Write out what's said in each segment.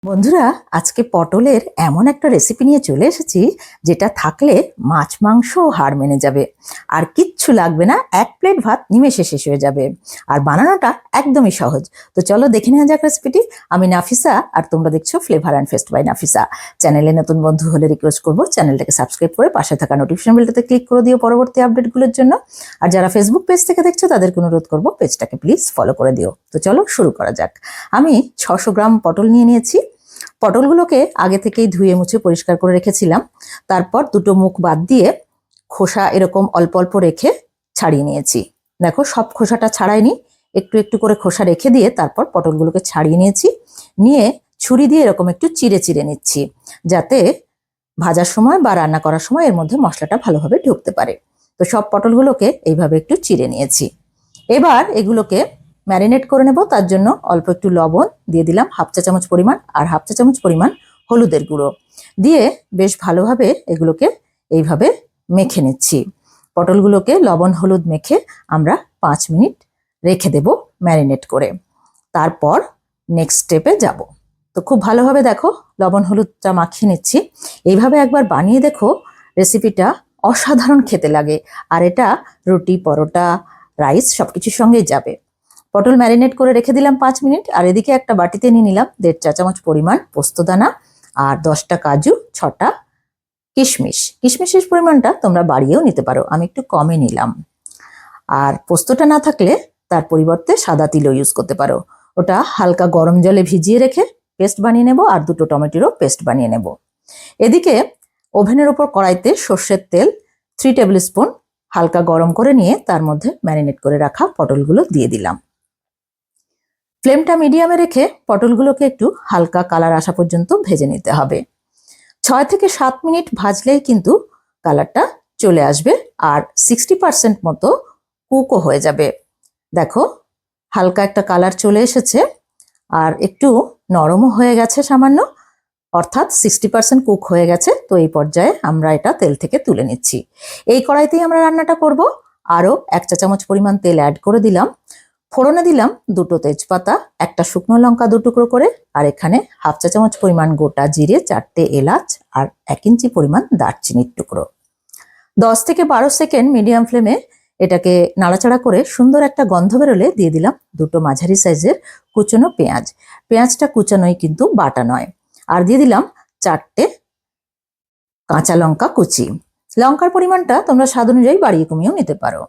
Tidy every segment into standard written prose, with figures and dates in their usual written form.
বন্ধুরা, আজকে পটলের এমন একটা রেসিপি নিয়ে চলে এসেছি যেটা থাকলে মাছ মাংস হার মেনে যাবে। আর কিচ্ছু লাগবে না, এক প্লেট ভাত নিমেষে শেষ হয়ে যাবে। আর বানানোটা একদমই সহজ। তো চলো দেখে নেওয়া যাক রেসিপিটি। আমি নাফিসা, আর তোমরা দেখছো flavour and fest by Nafisa. চ্যানেলে নতুন বন্ধু হলে রিকোয়েস্ট করবো চ্যানেলটাকে সাবস্ক্রাইব করে পাশে থাকা নোটিফিকেশন বেলটাতে ক্লিক করে দিও পরবর্তী আপডেটগুলোর জন্য। আর যারা ফেসবুক পেজ থেকে দেখছো তাদেরকে অনুরোধ করবো পেজটাকে প্লিজ ফলো করে দিও। তো চলো শুরু করা যাক। আমি 600 গ্রাম পটল নিয়ে নিয়েছি। পটলগুলোকে আগে থেকেই ধুয়ে মুছে পরিষ্কার করে রেখেছিলাম। তারপর দুটো মুখ বাদ দিয়ে খোসা এরকম অল্প অল্প রেখে ছাড়িয়ে নিয়েছি। দেখো, সব খোসাটা ছাড়াইনি, একটু একটু করে খোসা রেখে দিয়ে তারপর পটলগুলোকে ছাড়িয়ে নিয়েছি। নিয়ে ছুরি দিয়ে এরকম একটু চিড়ে চিড়ে নিচ্ছি, যাতে ভাজার সময় বা রান্না করার সময় এর মধ্যে মশলাটা ভালোভাবে ঢুকতে পারে। তো সব পটলগুলোকে এইভাবে একটু চিড়ে নিয়েছি। এবার এগুলোকে ম্যারিনেট করে নেব। তার জন্য অল্প একটু লবণ দিয়ে দিলাম, হাফ চা চামচ পরিমাণ, আর হাফ চা চামচ পরিমাণ হলুদের গুঁড়ো দিয়ে বেশ ভালোভাবে এগুলোকে এইভাবে মেখে নিচ্ছি। পটলগুলোকে লবণ হলুদ মেখে আমরা 5 মিনিট রেখে দেব ম্যারিনেট করে। তারপর নেক্সট স্টেপে যাব। তো খুব ভালোভাবে দেখো লবণ হলুদটা মাখিয়ে নিচ্ছি। এইভাবে একবার বানিয়ে দেখো, রেসিপিটা অসাধারণ খেতে লাগে। আর এটা রুটি, পরোটা, রাইস সবকিছুর সঙ্গেই যাবে। পটল ম্যারিনেট করে রেখে দিলাম 5 মিনিট। আর এদিকে একটা বাটিতে নিয়ে নিলাম 1.5 চা চামচ পরিমাণ পোস্তদানা, আর 10টা কাজু, 6টা কিশমিশ। কিশমিশের পরিমাণটা তোমরা বাড়িয়েও নিতে পারো, আমি একটু কমে নিলাম। আর পোস্তটা না থাকলে তার পরিবর্তে সাদা তিলও ইউজ করতে পারো। ওটা হালকা গরম জলে ভিজিয়ে রেখে পেস্ট বানিয়ে নেব, আর 2টো টমেটোরও পেস্ট বানিয়ে নেব। এদিকে ওভেনের ওপর কড়াইতে সর্ষের তেল 3 টেবিল স্পুন হালকা গরম করে নিয়ে তার মধ্যে ম্যারিনেট করে রাখা পটলগুলো দিয়ে দিলাম। ফ্লেমটা মিডিয়ামে রেখে পটলগুলোকে একটু হালকা কালার আসা পর্যন্ত ভেজে নিতে হবে। 6 থেকে 7 মিনিট ভাজলেই কিন্তু কালারটা চলে আসবে, আর 60% মতো কুকও হয়ে যাবে। দেখো, হালকা একটা কালার চলে এসেছে, আর একটু নরমও হয়ে গেছে সামান্য, অর্থাৎ 60% কুক হয়ে গেছে। তো এই পর্যায়ে আমরা এটা তেল থেকে তুলে নিচ্ছি। এই কড়াইতেই আমরা রান্নাটা করব। আরও 1 চা চামচ পরিমাণ তেল অ্যাড করে দিলাম। ফোড়নে দিলাম 2টো তেজপাতা, একটা শুকনো লঙ্কা 2 টুকরো করে, আর এখানে হাফ চা চামচ পরিমাণ গোটা জিরে, 4টে এলাচ, আর 1 ইঞ্চি পরিমাণ দারচিনির টুকরো। 10 থেকে 12 সেকেন্ড মিডিয়াম ফ্লেমে এটাকে নাড়াচাড়া করে সুন্দর একটা গন্ধ বেরোলে দিয়ে দিলাম 2টো মাঝারি সাইজের কুচনো পেঁয়াজ। পেঁয়াজটা কুচানোই কিন্তু বাটা নয়। আর দিয়ে দিলাম 4টে কাঁচা লঙ্কা কুচি। লঙ্কার পরিমাণটা তোমরা স্বাদ অনুযায়ী বাড়িয়ে কমিয়েও নিতে পারো।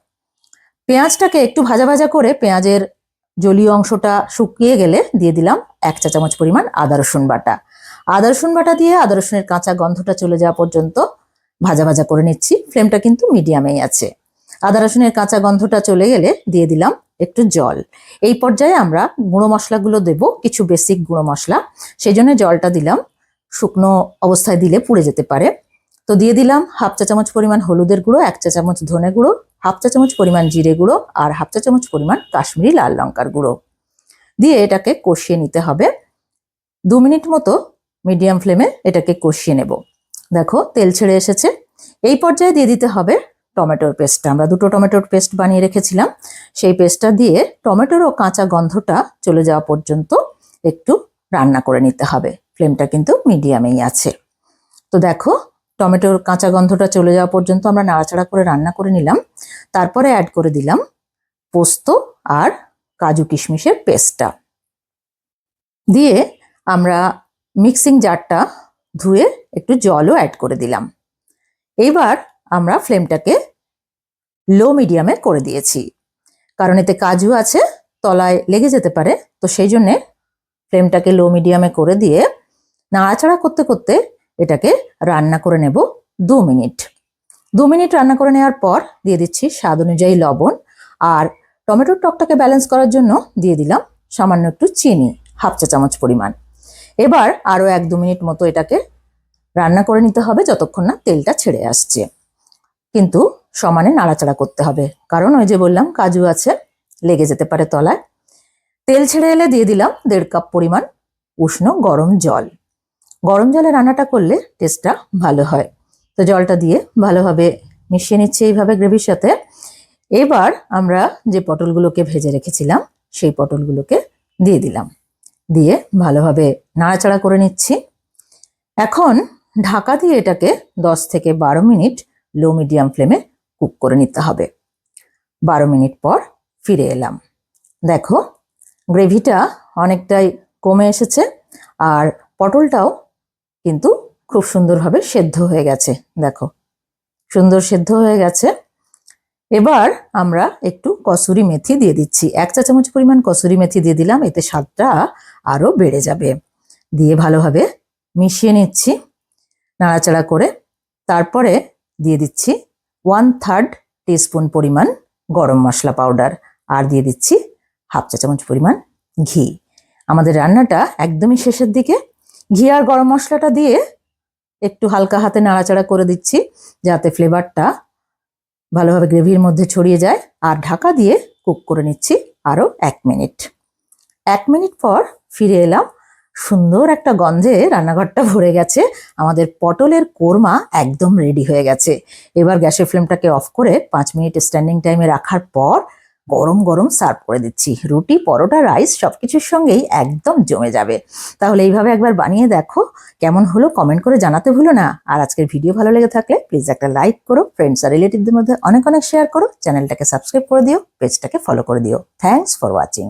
পেঁয়াজটাকে একটু ভাজা ভাজা করে পেঁয়াজের জলীয় অংশটা শুকিয়ে গেলে দিয়ে দিলাম 1 চা চামচ পরিমাণ আদা রসুন বাটা। আদা রসুন বাটা দিয়ে আদা রসুনের কাঁচা গন্ধটা চলে যাওয়া পর্যন্ত ভাজা ভাজা করে নিচ্ছি। ফ্লেমটা কিন্তু মিডিয়ামেই আছে। আদা রসুনের কাঁচা গন্ধটা চলে গেলে দিয়ে দিলাম একটু জল। এই পর্যায়ে আমরা গুঁড়ো মশলাগুলো দেব, কিছু বেসিক গুঁড়ো মশলা, সেই জন্য জলটা দিলাম। শুকনো অবস্থায় দিলে পুড়ে যেতে পারে। তো দিয়ে দিলাম হাফ চা চামচ পরিমাণ হলুদের গুঁড়ো, 1 চা চামচ ধনে গুঁড়ো, হাফ চা চামচ পরিমাণ জিরে গুঁড়ো, আর হাফ চা চামচ পরিমাণ কাশ্মীরি লাল লঙ্কার গুঁড়ো দিয়ে এটাকে কষিয়ে নিতে হবে। 2 মিনিট মতো মিডিয়াম ফ্লেমে এটাকে কষিয়ে নেব। দেখো তেল ছেড়ে এসেছে। এই পর্যায়ে দিয়ে দিতে হবে টমেটোর পেস্টটা। আমরা 2টো টমেটোর পেস্ট বানিয়ে রেখেছিলাম, সেই পেস্টটা দিয়ে টমেটোর ও কাঁচা গন্ধটা চলে যাওয়া পর্যন্ত একটু রান্না করে নিতে হবে। ফ্লেমটা কিন্তু মিডিয়ামেই আছে। তো দেখো, টমেটোর কাঁচা গন্ধটা চলে যাওয়া পর্যন্ত আমরা নাড়াচাড়া করে রান্না করে নিলাম। তারপরে অ্যাড করে দিলাম পোস্ত আর কাজু কিশমিশের পেস্টটা দিয়ে আমরা মিক্সিং জারটা ধুয়ে একটু জলও অ্যাড করে দিলাম। এইবার আমরা ফ্লেমটাকে লো মিডিয়ামে করে দিয়েছি, কারণ এতে কাজু আছে, তলায় লেগে যেতে পারে। তো সেই জন্যে ফ্লেমটাকে লো মিডিয়ামে করে দিয়ে নাড়াচাড়া করতে করতে এটাকে রান্না করে নেব 2 মিনিট। 2 মিনিট রান্না করে নেওয়ার পর দিয়ে দিচ্ছি স্বাদ অনুযায়ী লবণ, আর টমেটোর টকটাকে ব্যালেন্স করার জন্য দিয়ে দিলাম সামান্য একটু চিনি, হাফ চা চামচ পরিমাণ। এবার আরও 1-2 মিনিট মতো এটাকে রান্না করে নিতে হবে, যতক্ষণ না তেলটা ছেড়ে আসছে। কিন্তু সমানে নাড়াচাড়া করতে হবে, কারণ ওই যে বললাম কাজু আছে, লেগে যেতে পারে তলায়। তেল ছেড়ে এলে দিয়ে দিলাম 1.5 কাপ পরিমাণ উষ্ণ গরম জল। গরম জলে রান্নাটা করলে টেস্টটা ভালো হয়। তো জলটা দিয়ে ভালোভাবে মিশিয়ে নিচ্ছি এইভাবে গ্রেভির সাথে। এবার আমরা যে পটলগুলোকে ভেজে রেখেছিলাম সেই পটলগুলোকে দিয়ে দিলাম। দিয়ে ভালোভাবে নাড়াচাড়া করে নিচ্ছি। এখন ঢাকা দিয়ে এটাকে 10 থেকে 12 মিনিট লো মিডিয়াম ফ্লেমে কুক করে নিতে হবে। 12 মিনিট পর ফিরে এলাম। দেখো গ্রেভিটা অনেকটাই কমে এসেছে আর পটলটাও কিন্তু খুব সুন্দরভাবে সেদ্ধ হয়ে গেছে। দেখো সুন্দর সেদ্ধ হয়ে গেছে। এবার আমরা একটু কসুরি মেথি দিয়ে দিচ্ছি। 1 চা চামচ পরিমাণ কসুরি মেথি দিয়ে দিলাম, এতে স্বাদটা আরো বেড়ে যাবে। দিয়ে ভালোভাবে মিশিয়ে নিচ্ছি নাড়াচাড়া করে। তারপরে দিয়ে দিচ্ছি 1/3 টিস্পুন পরিমাণ গরম মশলা পাউডার আর দিয়ে দিচ্ছি 1/2 চা চামচ পরিমাণ ঘি। আমাদের রান্নাটা একদমই শেষের দিকে। ঘি আর গরম মশলাটা দিয়ে একটু হালকা হাতে নাড়াচাড়া করে দিচ্ছি যাতে ফ্লেভারটা ভালোভাবে গ্রেভির মধ্যে ছড়িয়ে যায়। আর ঢাকা দিয়ে কুক করে নিচ্ছি আরো 1 মিনিট। 1 মিনিট পর ফিরে এলাম। সুন্দর একটা গন্ধে রান্নাঘরটা ভরে গেছে। আমাদের পটলের কোরমা একদম রেডি হয়ে গেছে। এবার গ্যাসের ফ্লেমটাকে অফ করে 5 মিনিট স্ট্যান্ডিং টাইমে রাখার পর গরম গরম সার্ভ করে দিচ্ছি। রুটি, পরোটা, রাইস সবকিছুর সঙ্গেই একদম জমে যাবে। তাহলে এইভাবে একবার বানিয়ে দেখো, কেমন হলো কমেন্ট করে জানাতে ভুলো না। আর আজকের ভিডিও ভালো লেগে থাকলে প্লিজ একটা লাইক করো, ফ্রেন্ডস আর রিলেটিভদের মধ্যে অনেক অনেক শেয়ার করো, চ্যানেলটাকে সাবস্ক্রাইব করে দিও, পেজটাকে ফলো করে দিও। Thanks for watching.